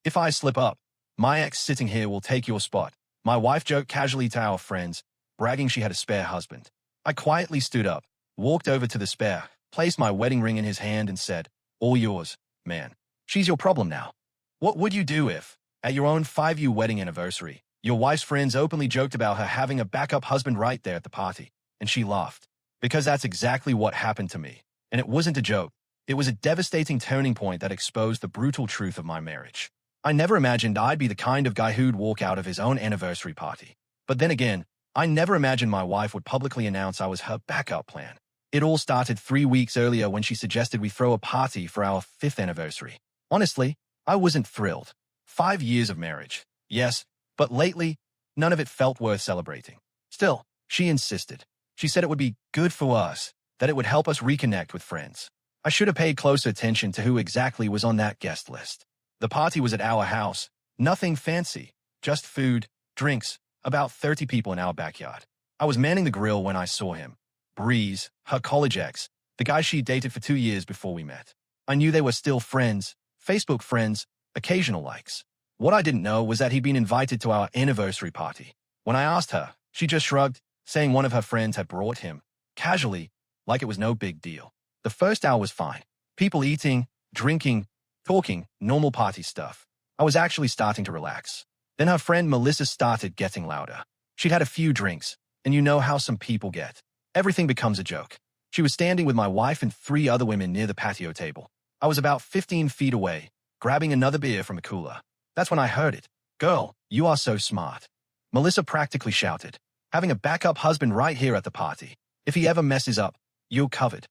If I slip up, my ex sitting here will take your spot. My wife joked casually to our friends, bragging she had a spare husband. I quietly stood up, walked over to the spare, placed my wedding ring in his hand and said, "All yours, man. She's your problem now." What would you do if, at your own 5-year wedding anniversary, your wife's friends openly joked about her having a backup husband right there at the party, and she laughed? Because that's exactly what happened to me. And it wasn't a joke. It was a devastating turning point that exposed the brutal truth of my marriage. I never imagined I'd be the kind of guy who'd walk out of his own anniversary party. But then again, I never imagined my wife would publicly announce I was her backup plan. It all started 3 weeks earlier when she suggested we throw a party for our 5th anniversary. Honestly, I wasn't thrilled. 5 years of marriage, yes, but lately, none of it felt worth celebrating. Still, she insisted. She said it would be good for us, that it would help us reconnect with friends. I should have paid closer attention to who exactly was on that guest list. The party was at our house, nothing fancy, just food, drinks, about 30 people in our backyard. I was manning the grill when I saw him. Breeze, her college ex, the guy she dated for 2 years before we met. I knew they were still friends, Facebook friends, occasional likes. What I didn't know was that he'd been invited to our anniversary party. When I asked her, she just shrugged, saying one of her friends had brought him, casually, like it was no big deal. The first hour was fine. People eating, drinking, talking, normal party stuff. I was actually starting to relax. Then her friend Melissa started getting louder. She'd had a few drinks, and you know how some people get. Everything becomes a joke. She was standing with my wife and 3 other women near the patio table. I was about 15 feet away, grabbing another beer from a cooler. That's when I heard it. "Girl, you are so smart." Melissa practically shouted, "Having a backup husband right here at the party. If he ever messes up, you're covered."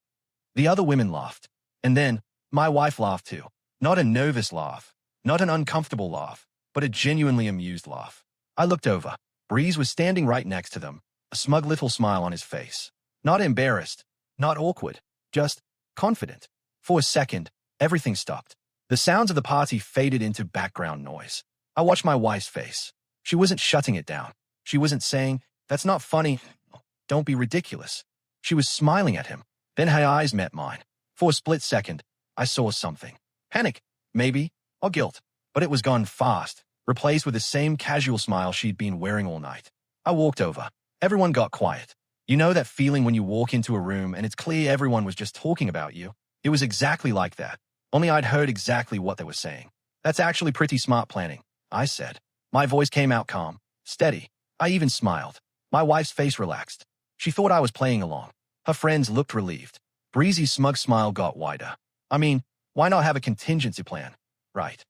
The other women laughed. And then, my wife laughed too. Not a nervous laugh, not an uncomfortable laugh, but a genuinely amused laugh. I looked over. Breeze was standing right next to them, a smug little smile on his face. Not embarrassed, not awkward, just confident. For a second, everything stopped. The sounds of the party faded into background noise. I watched my wife's face. She wasn't shutting it down. She wasn't saying, "That's not funny. Don't be ridiculous." She was smiling at him. Then her eyes met mine. For a split second, I saw something. Panic, maybe, or guilt. But it was gone fast, replaced with the same casual smile she'd been wearing all night. I walked over. Everyone got quiet. You know that feeling when you walk into a room and it's clear everyone was just talking about you? It was exactly like that. Only I'd heard exactly what they were saying. "That's actually pretty smart planning," I said. My voice came out calm, steady. I even smiled. My wife's face relaxed. She thought I was playing along. Her friends looked relieved. Breezy's smug smile got wider. "I mean, why not have a contingency plan, right?"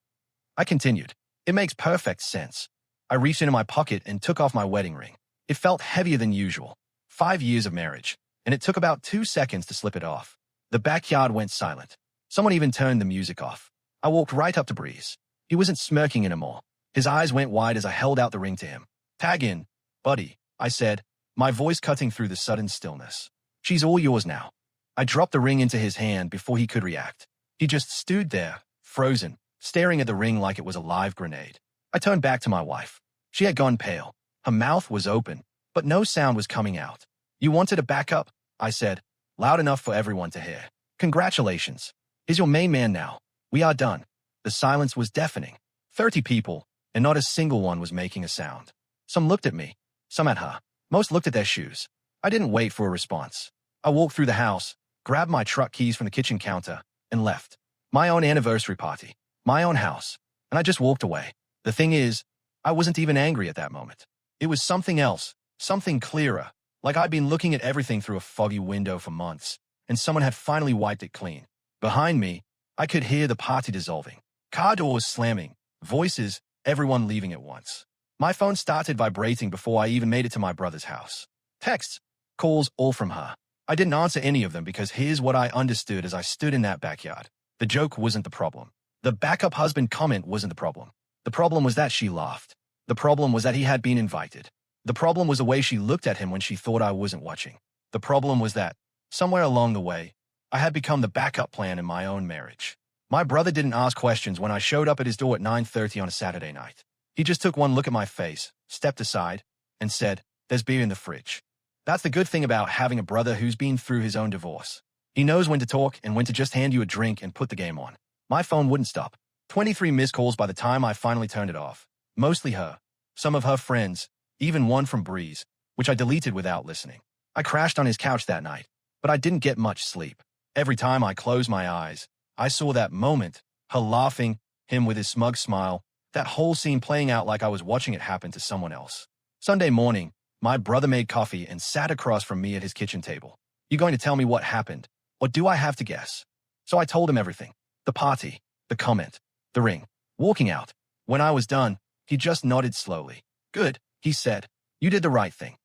I continued. "It makes perfect sense." I reached into my pocket and took off my wedding ring. It felt heavier than usual. 5 years of marriage, and it took about 2 seconds to slip it off. The backyard went silent. Someone even turned the music off. I walked right up to Breeze. He wasn't smirking anymore. His eyes went wide as I held out the ring to him. "Tag in, buddy," I said, my voice cutting through the sudden stillness. "She's all yours now." I dropped the ring into his hand before he could react. He just stood there, frozen, staring at the ring like it was a live grenade. I turned back to my wife. She had gone pale. Her mouth was open, but no sound was coming out. "You wanted a backup?" I said, loud enough for everyone to hear. "Congratulations. He's your main man now. We are done." The silence was deafening. 30 people, and not a single one was making a sound. Some looked at me, some at her. Most looked at their shoes. I didn't wait for a response. I walked through the house, grabbed my truck keys from the kitchen counter, and left. My own anniversary party, my own house, and I just walked away. The thing is, I wasn't even angry at that moment. It was something else, something clearer, like I'd been looking at everything through a foggy window for months, and someone had finally wiped it clean. Behind me, I could hear the party dissolving. Car doors slamming, voices, everyone leaving at once. My phone started vibrating before I even made it to my brother's house. Texts, calls, all from her. I didn't answer any of them because here's what I understood as I stood in that backyard. The joke wasn't the problem. The backup husband comment wasn't the problem. The problem was that she laughed. The problem was that he had been invited. The problem was the way she looked at him when she thought I wasn't watching. The problem was that, somewhere along the way, I had become the backup plan in my own marriage. My brother didn't ask questions when I showed up at his door at 9:30 on a Saturday night. He just took one look at my face, stepped aside, and said, "There's beer in the fridge." That's the good thing about having a brother who's been through his own divorce. He knows when to talk and when to just hand you a drink and put the game on. My phone wouldn't stop. 23 missed calls by the time I finally turned it off. Mostly her, some of her friends, even one from Breeze, which I deleted without listening. I crashed on his couch that night, but I didn't get much sleep. Every time I closed my eyes, I saw that moment, her laughing, him with his smug smile, that whole scene playing out like I was watching it happen to someone else. Sunday morning, my brother made coffee and sat across from me at his kitchen table. You going to tell me what happened, or do I have to guess? So I told him everything. The party, the comment, the ring, walking out. When I was done, he just nodded slowly. Good, he said. You did the right thing.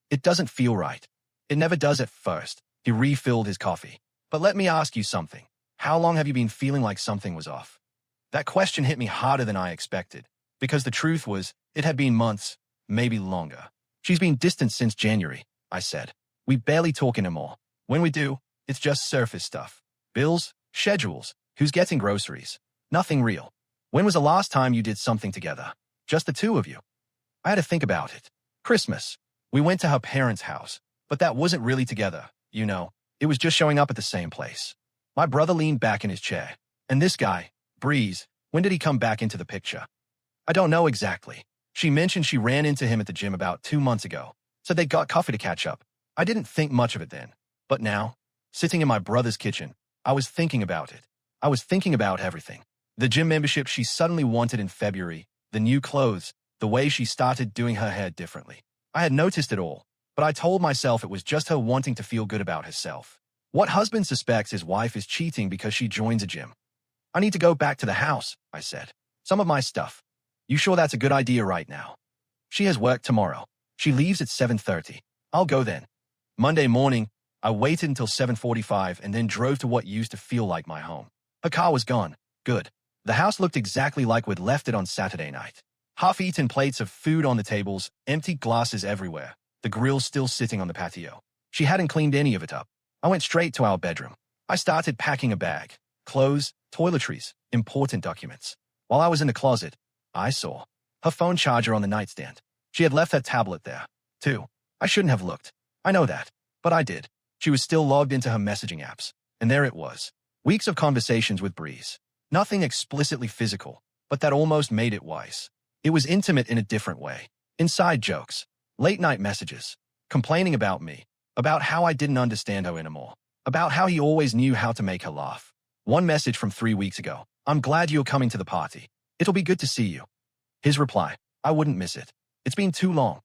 It doesn't feel right. It never does at first. He refilled his coffee. But let me ask you something. How long have you been feeling like something was off? That question hit me harder than I expected, because the truth was, it had been months, maybe longer. She's been distant since January, I said. We barely talk anymore. When we do, it's just surface stuff. Bills, schedules, who's getting groceries. Nothing real. When was the last time you did something together? Just the two of you. I had to think about it. Christmas. We went to her parents' house, but that wasn't really together, you know. It was just showing up at the same place. My brother leaned back in his chair. And this guy, Breeze, when did he come back into the picture? I don't know exactly. She mentioned she ran into him at the gym about 2 months ago, so they got coffee to catch up. I didn't think much of it then. But now, sitting in my brother's kitchen, I was thinking about it. I was thinking about everything. The gym membership she suddenly wanted in February, the new clothes, the way she started doing her hair differently. I had noticed it all, but I told myself it was just her wanting to feel good about herself. What husband suspects his wife is cheating because she joins a gym? I need to go back to the house, I said. Some of my stuff. You sure that's a good idea right now? She has work tomorrow. She leaves at 7:30. I'll go then. Monday morning, I waited until 7:45 and then drove to what used to feel like my home. Her car was gone. Good. The house looked exactly like we'd left it on Saturday night. Half-eaten plates of food on the tables, empty glasses everywhere, the grill still sitting on the patio. She hadn't cleaned any of it up. I went straight to our bedroom. I started packing a bag. Clothes, toiletries, important documents. While I was in the closet, I saw her phone charger on the nightstand. She had left her tablet there, too. I shouldn't have looked. I know that, but I did. She was still logged into her messaging apps, and there it was. Weeks of conversations with Breeze. Nothing explicitly physical, but that almost made it wise. It was intimate in a different way. Inside jokes, late-night messages, complaining about me, about how I didn't understand her anymore, about how he always knew how to make her laugh. One message from 3 weeks ago. I'm glad you're coming to the party. It'll be good to see you. His reply. I wouldn't miss it. It's been too long.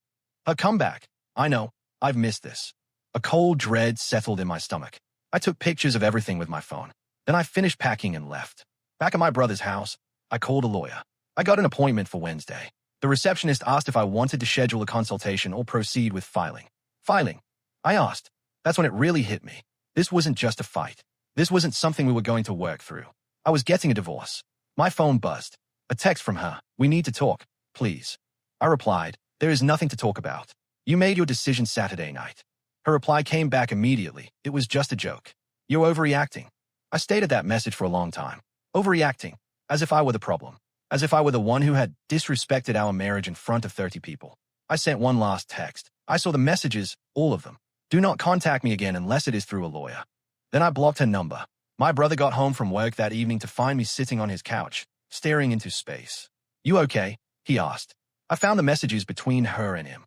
Her comeback. I know. I've missed this. A cold dread settled in my stomach. I took pictures of everything with my phone. Then I finished packing and left. Back at my brother's house, I called a lawyer. I got an appointment for Wednesday. The receptionist asked if I wanted to schedule a consultation or proceed with filing. Filing? I asked. That's when it really hit me. This wasn't just a fight. This wasn't something we were going to work through. I was getting a divorce. My phone buzzed. A text from her. We need to talk, please. I replied, there is nothing to talk about. You made your decision Saturday night. Her reply came back immediately. It was just a joke. You're overreacting. I stated that message for a long time. Overreacting. As if I were the problem. As if I were the one who had disrespected our marriage in front of 30 people. I sent one last text. I saw the messages, all of them. Do not contact me again unless it is through a lawyer. Then I blocked her number. My brother got home from work that evening to find me sitting on his couch, staring into space. You okay? He asked. I found the messages between her and him.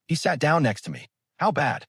He sat down next to me. How bad?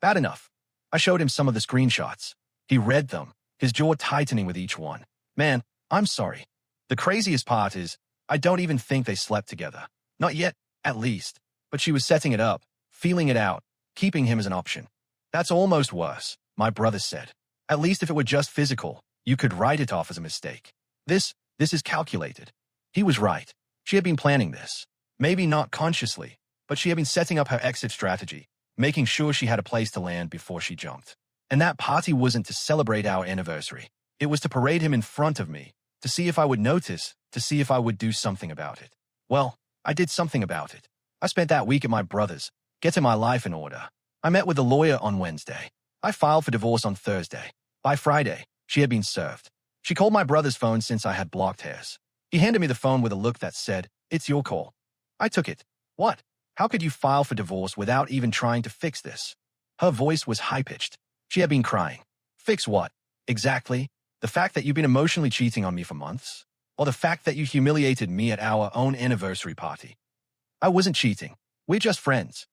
Bad enough. I showed him some of the screenshots. He read them, his jaw tightening with each one. Man, I'm sorry. The craziest part is, I don't even think they slept together. Not yet, at least. But she was setting it up, feeling it out, keeping him as an option. That's almost worse, my brother said. At least if it were just physical, you could write it off as a mistake. This is calculated. He was right. She had been planning this. Maybe not consciously, but she had been setting up her exit strategy, making sure she had a place to land before she jumped. And that party wasn't to celebrate our anniversary. It was to parade him in front of me, to see if I would notice, to see if I would do something about it. Well, I did something about it. I spent that week at my brother's, getting my life in order. I met with a lawyer on Wednesday. I filed for divorce on Thursday. By Friday, she had been served. She called my brother's phone since I had blocked hers. He handed me the phone with a look that said, "It's your call." I took it. What? How could you file for divorce without even trying to fix this? Her voice was high-pitched. She had been crying. Fix what? Exactly? The fact that you've been emotionally cheating on me for months? or the fact that you humiliated me at our own anniversary party. I wasn't cheating. We're just friends.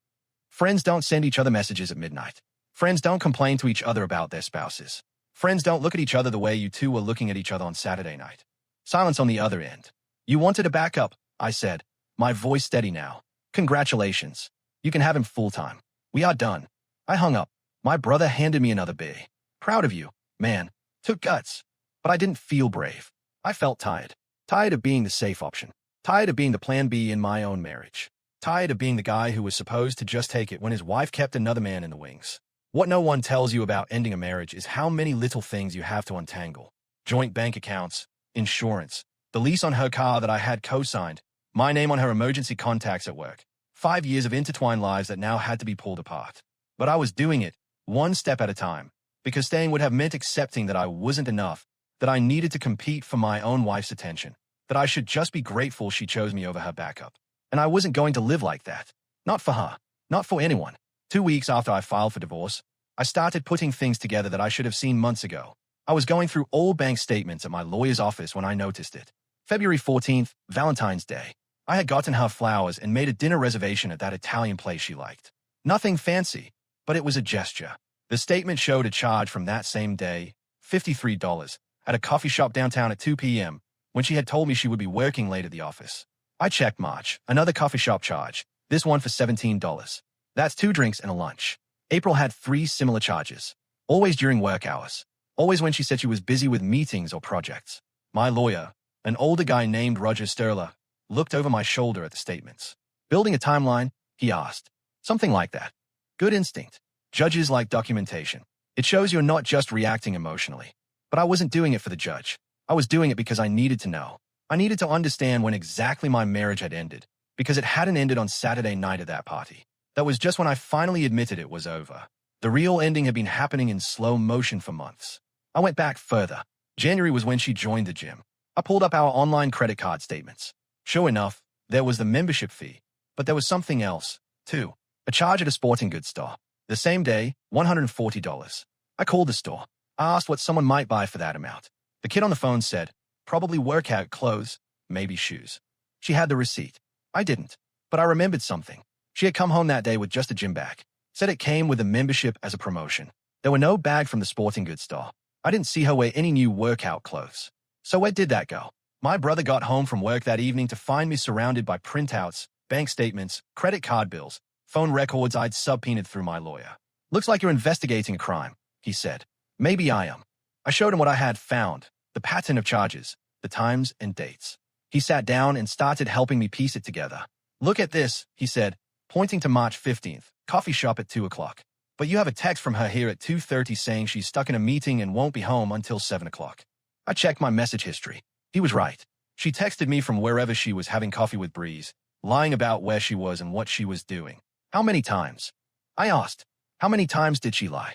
Friends don't send each other messages at midnight. Friends don't complain to each other about their spouses. Friends don't look at each other the way you two were looking at each other on Saturday night. Silence on the other end. You wanted a backup, I said, my voice steady now. Congratulations. You can have him full-time. We are done. I hung up. My brother handed me another beer. Proud of you, man. Took guts. But I didn't feel brave. I felt tired. Tired of being the safe option. Tired of being the plan B in my own marriage. Tired of being the guy who was supposed to just take it when his wife kept another man in the wings. What no one tells you about ending a marriage is how many little things you have to untangle. Joint bank accounts, insurance, the lease on her car that I had co-signed, my name on her emergency contacts at work. 5 years of intertwined lives that now had to be pulled apart. But I was doing it, one step at a time, because staying would have meant accepting that I wasn't enough, that I needed to compete for my own wife's attention, that I should just be grateful she chose me over her backup. And I wasn't going to live like that. Not for her. Not for anyone. 2 weeks after I filed for divorce, I started putting things together that I should have seen months ago. I was going through all bank statements at my lawyer's office when I noticed it. February 14th, Valentine's Day. I had gotten her flowers and made a dinner reservation at that Italian place she liked. Nothing fancy, but it was a gesture. The statement showed a charge from that same day, $53, at a coffee shop downtown at 2 p.m., when she had told me she would be working late at the office. I checked March, another coffee shop charge, this one for $17. That's 2 drinks and a lunch. April had 3 similar charges, always during work hours, always when she said she was busy with meetings or projects. My lawyer, an older guy named Roger Sterler, looked over my shoulder at the statements. Building a timeline, he asked. Something like that. Good instinct. Judges like documentation. It shows you're not just reacting emotionally. But I wasn't doing it for the judge. I was doing it because I needed to know. I needed to understand when exactly my marriage had ended, because it hadn't ended on Saturday night at that party. That was just when I finally admitted it was over. The real ending had been happening in slow motion for months. I went back further. January was when she joined the gym. I pulled up our online credit card statements. Sure enough, there was the membership fee, but there was something else, too. A charge at a sporting goods store. The same day, $140. I called the store. I asked what someone might buy for that amount. The kid on the phone said, probably workout clothes, maybe shoes. She had the receipt. I didn't, but I remembered something. She had come home that day with just a gym bag. Said it came with a membership as a promotion. There were no bag from the sporting goods store. I didn't see her wear any new workout clothes. So where did that go? My brother got home from work that evening to find me surrounded by printouts, bank statements, credit card bills, phone records I'd subpoenaed through my lawyer. Looks like you're investigating a crime, he said. Maybe I am. I showed him what I had found, the pattern of charges, the times and dates. He sat down and started helping me piece it together. Look at this, he said, pointing to March 15th, coffee shop at 2 o'clock. But you have a text from her here at 2:30 saying she's stuck in a meeting and won't be home until 7 o'clock. I checked my message history. He was right. She texted me from wherever she was having coffee with Breeze, lying about where she was and what she was doing. How many times? I asked. How many times did she lie?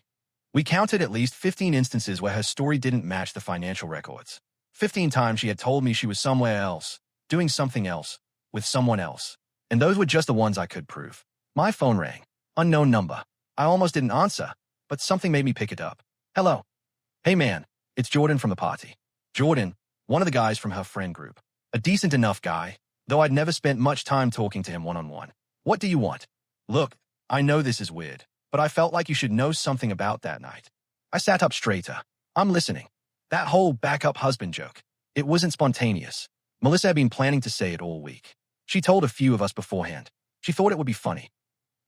We counted at least 15 instances where her story didn't match the financial records. 15 times she had told me she was somewhere else, doing something else, with someone else. And those were just the ones I could prove. My phone rang. Unknown number. I almost didn't answer, but something made me pick it up. Hello. Hey man, it's Jordan from the party. Jordan, one of the guys from her friend group. A decent enough guy, though I'd never spent much time talking to him one-on-one. What do you want? Look, I know this is weird, but I felt like you should know something about that night. I sat up straighter. I'm listening. That whole backup husband joke. It wasn't spontaneous. Melissa had been planning to say it all week. She told a few of us beforehand. She thought it would be funny.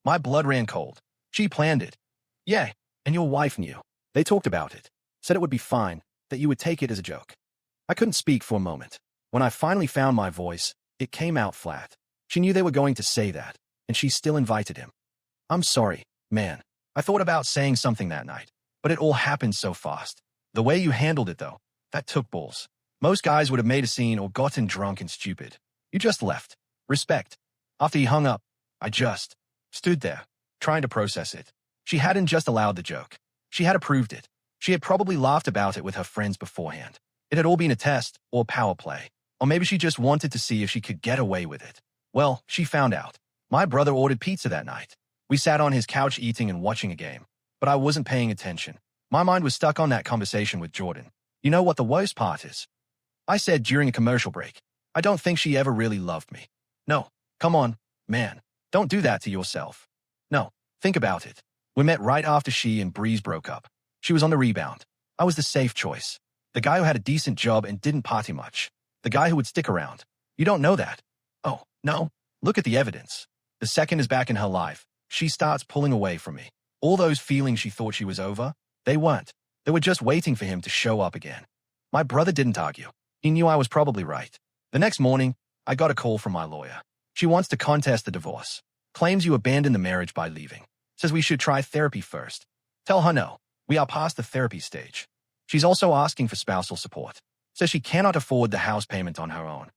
My blood ran cold. She planned it. Yeah, and your wife knew. They talked about it. Said it would be fine, that you would take it as a joke. I couldn't speak for a moment. When I finally found my voice, it came out flat. She knew they were going to say that, and she still invited him. I'm sorry, man. I thought about saying something that night, but it all happened so fast. The way you handled it, though, that took balls. Most guys would have made a scene or gotten drunk and stupid. You just left. Respect. After he hung up, I just stood there, trying to process it. She hadn't just allowed the joke. She had approved it. She had probably laughed about it with her friends beforehand. It had all been a test or power play. Or maybe she just wanted to see if she could get away with it. Well, she found out. My brother ordered pizza that night. We sat on his couch eating and watching a game. But I wasn't paying attention. My mind was stuck on that conversation with Jordan. You know what the worst part is? I said during a commercial break. I don't think she ever really loved me. No, come on, man. Don't do that to yourself. No, think about it. We met right after she and Breeze broke up. She was on the rebound. I was the safe choice. The guy who had a decent job and didn't party much. The guy who would stick around. You don't know that. Oh, no. Look at the evidence. The second is back in her life. She starts pulling away from me. All those feelings she thought she was over, they weren't. They were just waiting for him to show up again. My brother didn't argue. He knew I was probably right. The next morning, I got a call from my lawyer. She wants to contest the divorce. Claims you abandoned the marriage by leaving. Says we should try therapy first. Tell her no. We are past the therapy stage. She's also asking for spousal support. Says she cannot afford the house payment on her own.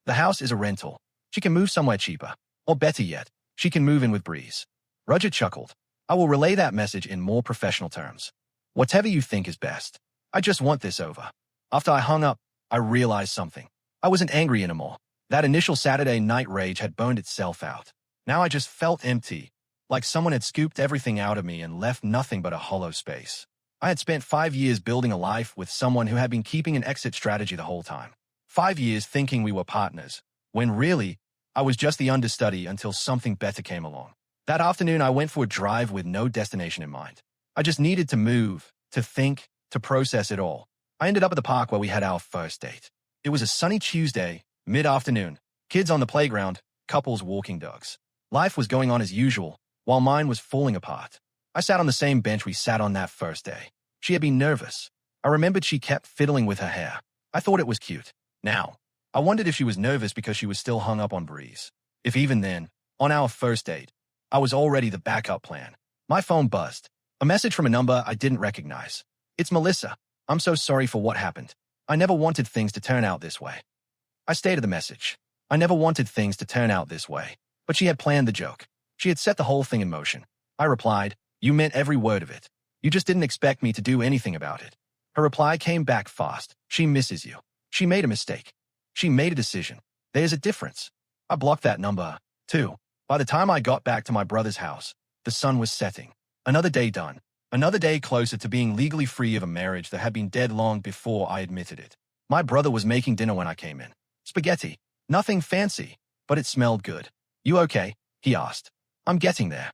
The house is a rental. She can move somewhere cheaper. Or better yet, she can move in with Breeze. Roger chuckled. I will relay that message in more professional terms. Whatever you think is best. I just want this over. After I hung up, I realized something. I wasn't angry anymore. That initial Saturday night rage had burned itself out. Now I just felt empty, like someone had scooped everything out of me and left nothing but a hollow space. I had spent 5 years building a life with someone who had been keeping an exit strategy the whole time. 5 years thinking we were partners, when really, I was just the understudy until something better came along. That afternoon, I went for a drive with no destination in mind. I just needed to move, to think, to process it all. I ended up at the park where we had our first date. It was a sunny Tuesday, mid-afternoon. Kids on the playground, couples walking dogs. Life was going on as usual, while mine was falling apart. I sat on the same bench we sat on that first day. She had been nervous. I remembered she kept fiddling with her hair. I thought it was cute. Now, I wondered if she was nervous because she was still hung up on Breeze. If even then, on our first date, I was already the backup plan. My phone buzzed. A message from a number I didn't recognize. It's Melissa. I'm so sorry for what happened. I never wanted things to turn out this way. I stated the message. I never wanted things to turn out this way. But she had planned the joke. She had set the whole thing in motion. I replied, you meant every word of it. You just didn't expect me to do anything about it. Her reply came back fast. She misses you. She made a mistake. She made a decision. There's a difference. I blocked that number, too. By the time I got back to my brother's house, the sun was setting. Another day done. Another day closer to being legally free of a marriage that had been dead long before I admitted it. My brother was making dinner when I came in. Spaghetti. Nothing fancy, but it smelled good. You okay? He asked. I'm getting there.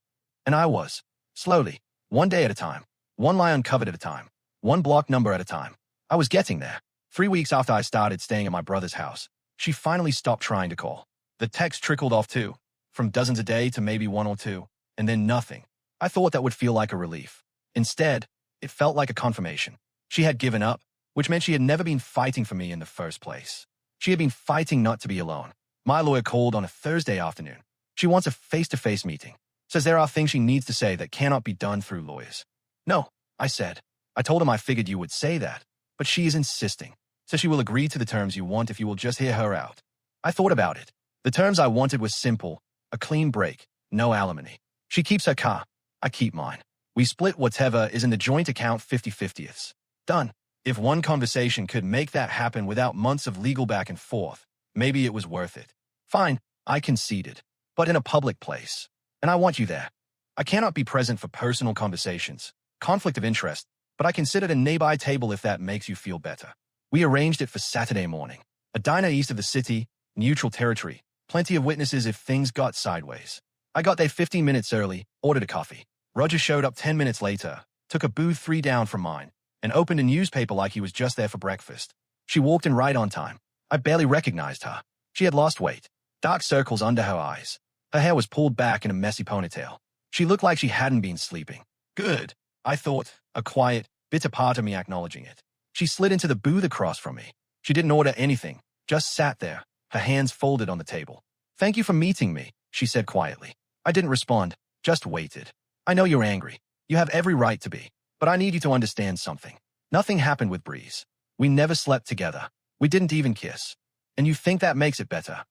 And I was. Slowly. One day at a time. One lie uncovered at a time. One block number at a time. I was getting there. 3 weeks after I started staying at my brother's house, she finally stopped trying to call. The text trickled off too, from dozens a day to maybe one or two, and then nothing. I thought that would feel like a relief. Instead, it felt like a confirmation. She had given up, which meant she had never been fighting for me in the first place. She had been fighting not to be alone. My lawyer called on a Thursday afternoon. She wants a face-to-face meeting. Says there are things she needs to say that cannot be done through lawyers. No, I said. I told him I figured you would say that, but she is insisting. So she will agree to the terms you want if you will just hear her out. I thought about it. The terms I wanted were simple, a clean break, no alimony. She keeps her car. I keep mine. We split whatever is in the joint account 50-50ths. Done. If one conversation could make that happen without months of legal back and forth, maybe it was worth it. Fine, I conceded. But in a public place. And I want you there. I cannot be present for personal conversations, conflict of interest, but I considered a nearby table if that makes you feel better. We arranged it for Saturday morning. A diner east of the city, neutral territory, plenty of witnesses if things got sideways. I got there 15 minutes early, ordered a coffee. Roger showed up 10 minutes later, took a booth 3 down from mine, and opened a newspaper like he was just there for breakfast. She walked in right on time. I barely recognized her. She had lost weight, dark circles under her eyes. Her hair was pulled back in a messy ponytail. She looked like she hadn't been sleeping. Good, I thought, a quiet, bitter part of me acknowledging it. She slid into the booth across from me. She didn't order anything, just sat there, her hands folded on the table. Thank you for meeting me, she said quietly. I didn't respond, just waited. I know you're angry. You have every right to be. But I need you to understand something. Nothing happened with Breeze. We never slept together. We didn't even kiss. And you think that makes it better.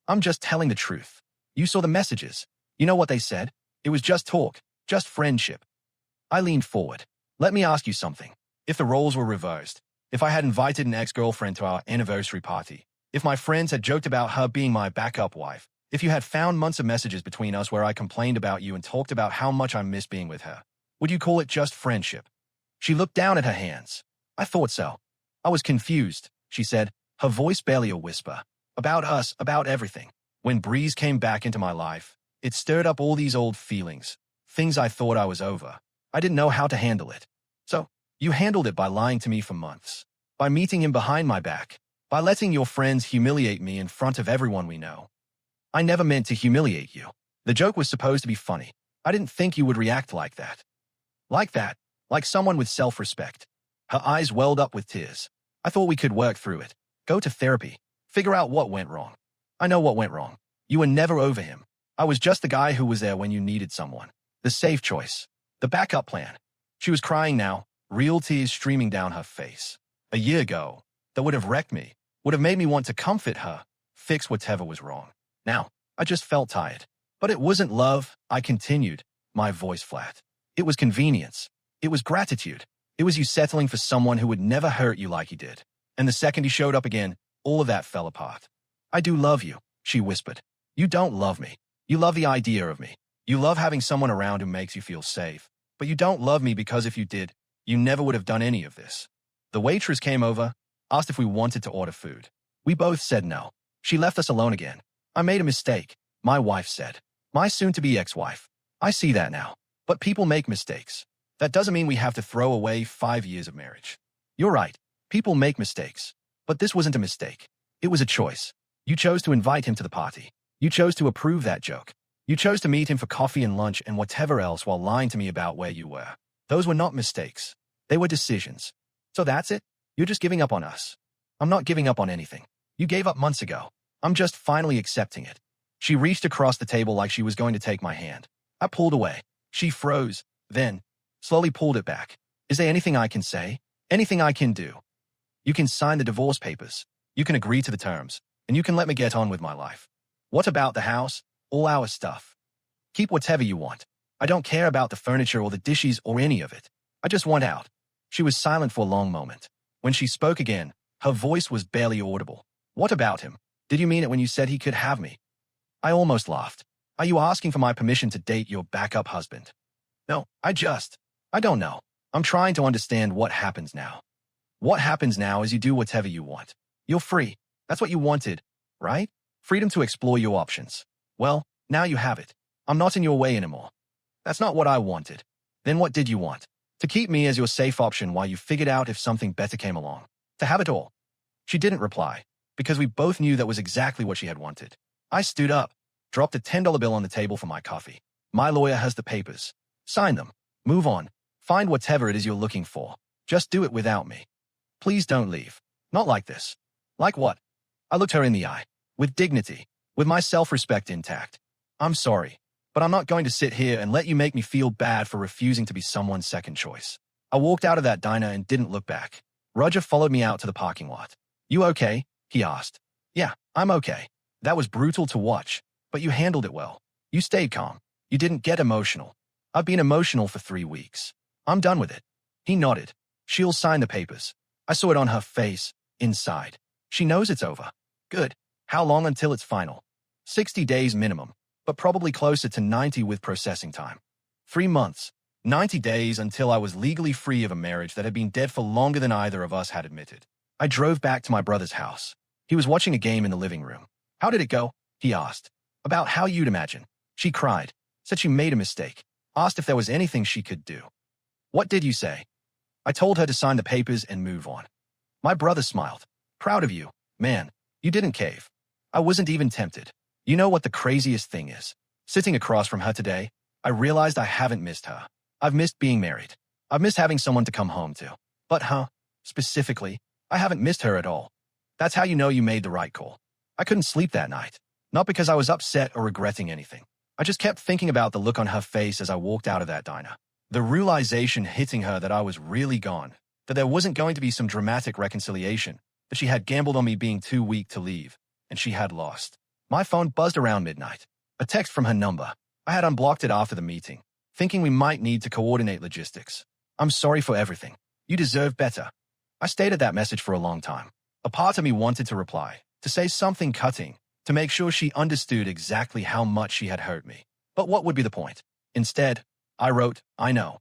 I'm just telling the truth. You saw the messages. You know what they said? It was just talk, just friendship. I leaned forward. Let me ask you something. If the roles were reversed, if I had invited an ex-girlfriend to our anniversary party, if my friends had joked about her being my backup wife, if you had found months of messages between us where I complained about you and talked about how much I miss being with her, would you call it just friendship? She looked down at her hands. I thought so. I was confused, she said, her voice barely a whisper. About us, about everything. When Breeze came back into my life, it stirred up all these old feelings, things I thought I was over. I didn't know how to handle it. So, you handled it by lying to me for months, by meeting him behind my back, by letting your friends humiliate me in front of everyone we know. I never meant to humiliate you. The joke was supposed to be funny. I didn't think you would react like that. Like that, like someone with self-respect. Her eyes welled up with tears. I thought we could work through it, go to therapy, figure out what went wrong. I know what went wrong. You were never over him. I was just the guy who was there when you needed someone. The safe choice. The backup plan. She was crying now, real tears streaming down her face. A year ago, that would have wrecked me, would have made me want to comfort her, fix whatever was wrong. Now, I just felt tired. But it wasn't love, I continued, my voice flat. It was convenience. It was gratitude. It was you settling for someone who would never hurt you like he did. And the second he showed up again, all of that fell apart. I do love you, she whispered. You don't love me. You love the idea of me. You love having someone around who makes you feel safe. But you don't love me because if you did, you never would have done any of this. The waitress came over, asked if we wanted to order food. We both said no. She left us alone again. I made a mistake, my wife said. My soon-to-be ex-wife. I see that now. But people make mistakes. That doesn't mean we have to throw away 5 years of marriage. You're right. People make mistakes. But this wasn't a mistake. It was a choice. You chose to invite him to the party. You chose to approve that joke. You chose to meet him for coffee and lunch and whatever else while lying to me about where you were. Those were not mistakes. They were decisions. So that's it? You're just giving up on us. I'm not giving up on anything. You gave up months ago. I'm just finally accepting it. She reached across the table like she was going to take my hand. I pulled away. She froze, then slowly pulled it back. Is there anything I can say? Anything I can do? You can sign the divorce papers. You can agree to the terms. And you can let me get on with my life. What about the house? All our stuff. Keep whatever you want. I don't care about the furniture or the dishes or any of it. I just want out. She was silent for a long moment. When she spoke again, her voice was barely audible. What about him? Did you mean it when you said he could have me? I almost laughed. Are you asking for my permission to date your backup husband? No, I don't know. I'm trying to understand what happens now. What happens now is you do whatever you want. You're free. That's what you wanted, right? Freedom to explore your options. Well, now you have it. I'm not in your way anymore. That's not what I wanted. Then what did you want? To keep me as your safe option while you figured out if something better came along. To have it all. She didn't reply, because we both knew that was exactly what she had wanted. I stood up, dropped a $10 bill on the table for my coffee. My lawyer has the papers. Sign them. Move on. Find whatever it is you're looking for. Just do it without me. Please don't leave. Not like this. Like what? I looked her in the eye. With dignity. With my self-respect intact. I'm sorry, but I'm not going to sit here and let you make me feel bad for refusing to be someone's second choice. I walked out of that diner and didn't look back. Roger followed me out to the parking lot. You okay? He asked. Yeah, I'm okay. That was brutal to watch, but you handled it well. You stayed calm. You didn't get emotional. I've been emotional for 3 weeks. I'm done with it. He nodded. She'll sign the papers. I saw it on her face, inside. She knows it's over. Good. How long until it's final? 60 days minimum, but probably closer to 90 with processing time. 3 months. 90 days until I was legally free of a marriage that had been dead for longer than either of us had admitted. I drove back to my brother's house. He was watching a game in the living room. How did it go? He asked. About how you'd imagine. She cried. Said she made a mistake. Asked if there was anything she could do. What did you say? I told her to sign the papers and move on. My brother smiled. Proud of you. Man, you didn't cave. I wasn't even tempted. You know what the craziest thing is? Sitting across from her today, I realized I haven't missed her. I've missed being married. I've missed having someone to come home to. But specifically, I haven't missed her at all. That's how you know you made the right call. I couldn't sleep that night. Not because I was upset or regretting anything. I just kept thinking about the look on her face as I walked out of that diner. The realization hitting her that I was really gone, that there wasn't going to be some dramatic reconciliation, that she had gambled on me being too weak to leave, and she had lost. My phone buzzed around midnight. A text from her number. I had unblocked it after the meeting, thinking we might need to coordinate logistics. I'm sorry for everything. You deserve better. I stayed at that message for a long time. A part of me wanted to reply, to say something cutting, to make sure she understood exactly how much she had hurt me. But what would be the point? Instead, I wrote, I know,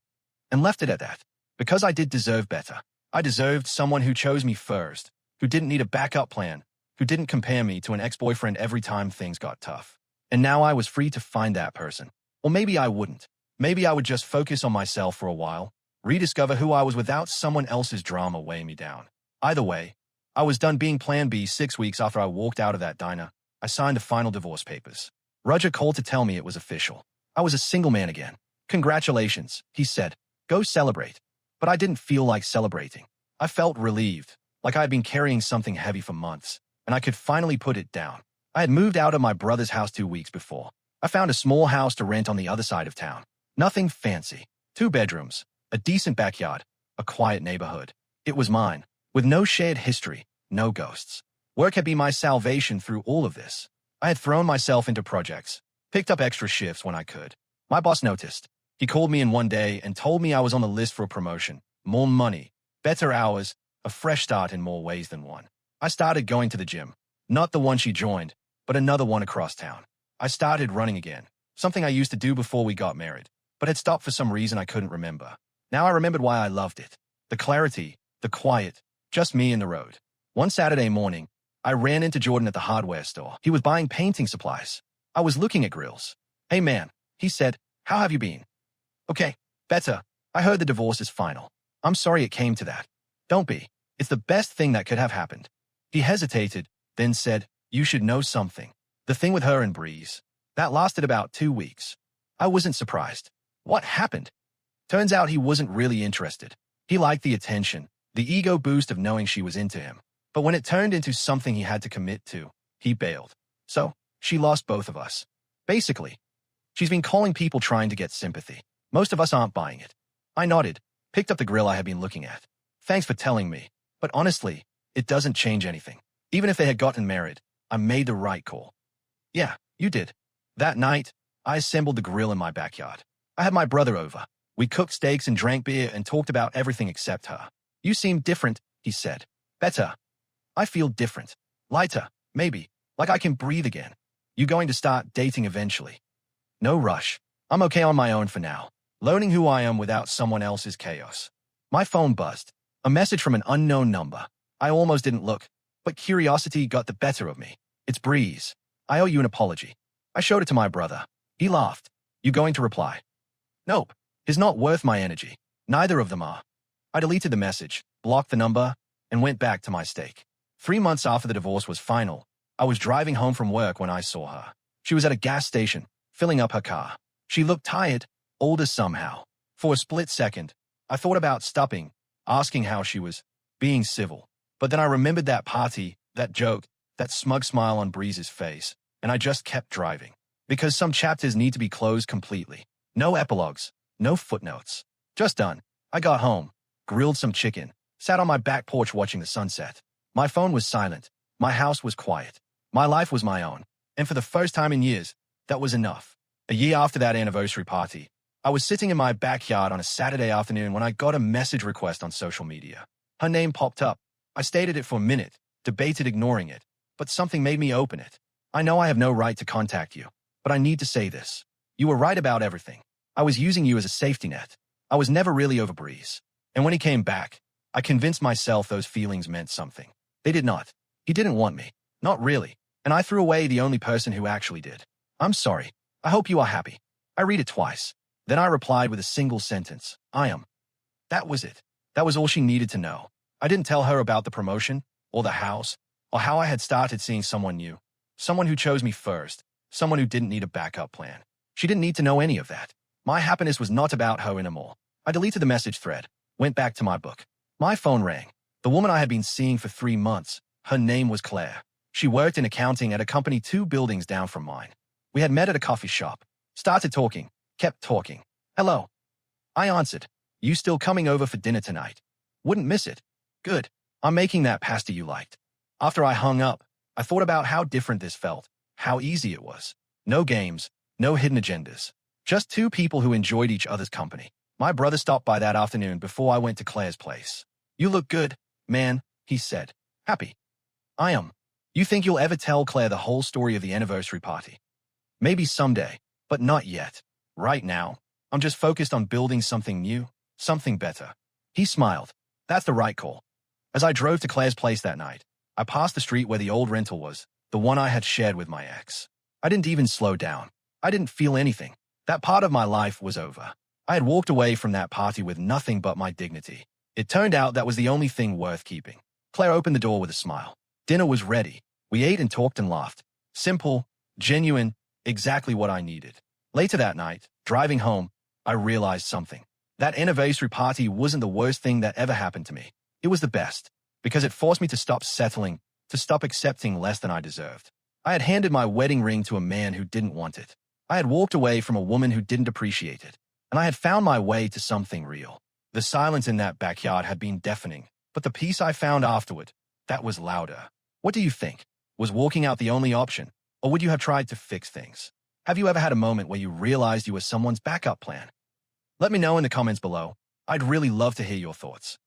and left it at that. Because I did deserve better. I deserved someone who chose me first, who didn't need a backup plan, who didn't compare me to an ex-boyfriend every time things got tough. And now I was free to find that person. Or maybe I wouldn't. Maybe I would just focus on myself for a while, rediscover who I was without someone else's drama weighing me down. Either way, I was done being Plan B 6 weeks after I walked out of that diner. I signed the final divorce papers. Roger called to tell me it was official. I was a single man again. Congratulations, he said. Go celebrate. But I didn't feel like celebrating. I felt relieved, like I had been carrying something heavy for months, and I could finally put it down. I had moved out of my brother's house 2 weeks before. I found a small house to rent on the other side of town. Nothing fancy. 2 bedrooms, a decent backyard, a quiet neighborhood. It was mine, with no shared history, no ghosts. Work had been my salvation through all of this. I had thrown myself into projects, picked up extra shifts when I could. My boss noticed. He called me in one day and told me I was on the list for a promotion, more money, better hours, a fresh start in more ways than one. I started going to the gym, not the one she joined, but another one across town. I started running again, something I used to do before we got married, but had stopped for some reason I couldn't remember. Now I remembered why I loved it. The clarity, the quiet, just me and the road. One Saturday morning, I ran into Jordan at the hardware store. He was buying painting supplies. I was looking at grills. Hey man, he said, how have you been? Okay, better. I heard the divorce is final. I'm sorry it came to that. Don't be. It's the best thing that could have happened. He hesitated, then said, you should know something. The thing with her and Breeze. That lasted about 2 weeks. I wasn't surprised. What happened? Turns out he wasn't really interested. He liked the attention, the ego boost of knowing she was into him. But when it turned into something he had to commit to, he bailed. So, she lost both of us. Basically. She's been calling people trying to get sympathy. Most of us aren't buying it. I nodded, picked up the grill I had been looking at. Thanks for telling me. But honestly, it doesn't change anything. Even if they had gotten married, I made the right call. Yeah, you did. That night, I assembled the grill in my backyard. I had my brother over. We cooked steaks and drank beer and talked about everything except her. You seem different, he said. Better. I feel different. Lighter, maybe. Like I can breathe again. You going to start dating eventually? No rush. I'm okay on my own for now. Learning who I am without someone else is chaos. My phone buzzed. A message from an unknown number. I almost didn't look, but curiosity got the better of me. It's Breeze. I owe you an apology. I showed it to my brother. He laughed. You going to reply? Nope. He's not worth my energy. Neither of them are. I deleted the message, blocked the number, and went back to my steak. 3 months after the divorce was final, I was driving home from work when I saw her. She was at a gas station, filling up her car. She looked tired, older somehow. For a split second, I thought about stopping, asking how she was, being civil. But then I remembered that party, that joke, that smug smile on Breeze's face, and I just kept driving. Because some chapters need to be closed completely. No epilogues, no footnotes. Just done. I got home, grilled some chicken, sat on my back porch watching the sunset. My phone was silent. My house was quiet. My life was my own. And for the first time in years, that was enough. A year after that anniversary party, I was sitting in my backyard on a Saturday afternoon when I got a message request on social media. Her name popped up. I stared at it for a minute, debated ignoring it, but something made me open it. I know I have no right to contact you, but I need to say this. You were right about everything. I was using you as a safety net. I was never really over Breeze. And when he came back, I convinced myself those feelings meant something. They did not. He didn't want me. Not really. And I threw away the only person who actually did. I'm sorry. I hope you are happy. I read it twice. Then I replied with a single sentence. I am. That was it. That was all she needed to know. I didn't tell her about the promotion, or the house, or how I had started seeing someone new. Someone who chose me first. Someone who didn't need a backup plan. She didn't need to know any of that. My happiness was not about her anymore. I deleted the message thread, went back to my book. My phone rang. The woman I had been seeing for 3 months, her name was Claire. She worked in accounting at a company 2 buildings down from mine. We had met at a coffee shop. Started talking, kept talking. Hello. I answered. You still coming over for dinner tonight? Wouldn't miss it. Good. I'm making that pasta you liked. After I hung up, I thought about how different this felt, how easy it was. No games, no hidden agendas. Just 2 people who enjoyed each other's company. My brother stopped by that afternoon before I went to Claire's place. You look good, man, he said. Happy. I am. You think you'll ever tell Claire the whole story of the anniversary party? Maybe someday, but not yet. Right now, I'm just focused on building something new, something better. He smiled. That's the right call. As I drove to Claire's place that night, I passed the street where the old rental was, the one I had shared with my ex. I didn't even slow down. I didn't feel anything. That part of my life was over. I had walked away from that party with nothing but my dignity. It turned out that was the only thing worth keeping. Claire opened the door with a smile. Dinner was ready. We ate and talked and laughed. Simple, genuine, exactly what I needed. Later that night, driving home, I realized something. That anniversary party wasn't the worst thing that ever happened to me. It was the best, because it forced me to stop settling, to stop accepting less than I deserved. I had handed my wedding ring to a man who didn't want it. I had walked away from a woman who didn't appreciate it, and I had found my way to something real. The silence in that backyard had been deafening, but the peace I found afterward, that was louder. What do you think? Was walking out the only option, or would you have tried to fix things? Have you ever had a moment where you realized you were someone's backup plan? Let me know in the comments below. I'd really love to hear your thoughts.